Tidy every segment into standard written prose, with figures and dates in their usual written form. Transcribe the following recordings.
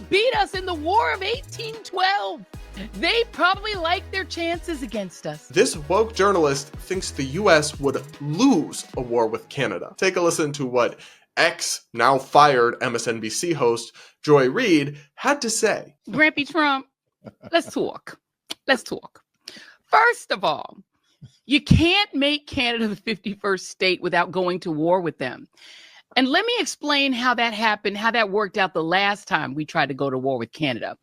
beat us in the War of 1812. They probably like their chances against us. This woke journalist thinks the US would lose a war with Canada. Take a listen to what now fired MSNBC host Joy Reid had to say. Grampy Trump, let's talk. First of all, you can't make Canada the 51st state without going to war with them. And let me explain how that happened, how that worked out the last time we tried to go to war with Canada.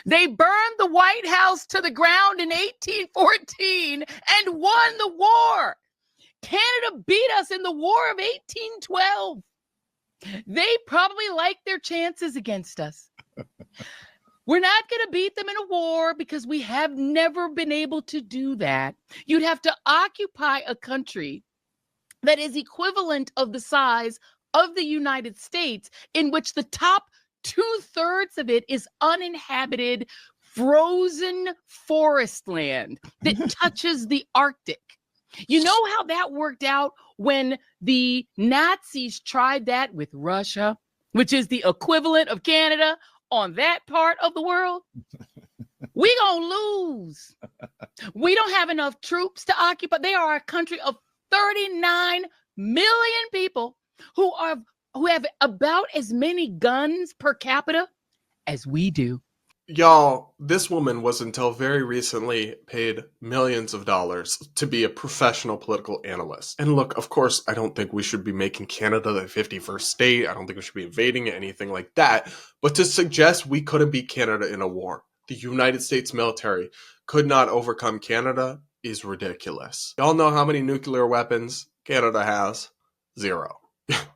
They burned the White House to the ground in 1814 and won the war. Canada beat us in the War of 1812. They probably like their chances against us. We're not going to beat them in a war because we have never been able to do that. You'd have to occupy a country that is equivalent of the size of the United States, in which the top 2/3 of it is uninhabited, frozen forest land that touches the Arctic. You know how that worked out when the Nazis tried that with Russia, which is the equivalent of Canada on that part of the world? We gonna lose. We don't have enough troops to occupy. They are a country of 39 million people who have about as many guns per capita as we do. Y'all, this woman was until very recently paid millions of dollars to be a professional political analyst. And look, of course, I don't think we should be making Canada the 51st state. I don't think we should be invading it, anything like that. But to suggest we couldn't beat Canada in a war, the United States military could not overcome Canada, is ridiculous. Y'all know how many nuclear weapons Canada has? 0.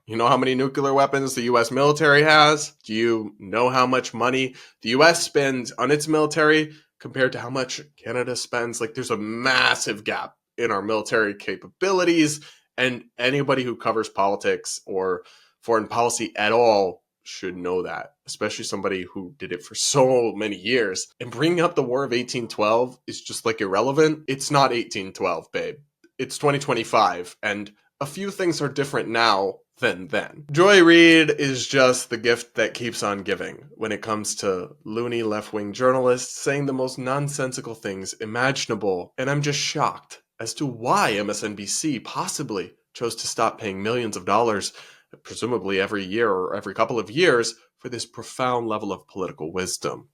You know how many nuclear weapons the U.S. military has? Do you know how much money the U.S. spends on its military compared to how much Canada spends? Like, there's a massive gap in our military capabilities, and anybody who covers politics or foreign policy at all should know that, especially somebody who did it for so many years. And bringing up the War of 1812 is just like irrelevant. It's not 1812, babe. It's 2025, and a few things are different now than then. Joy Reid is just the gift that keeps on giving when it comes to loony left-wing journalists saying the most nonsensical things imaginable, and I'm just shocked as to why MSNBC possibly chose to stop paying millions of dollars, presumably every year or every couple of years, for this profound level of political wisdom.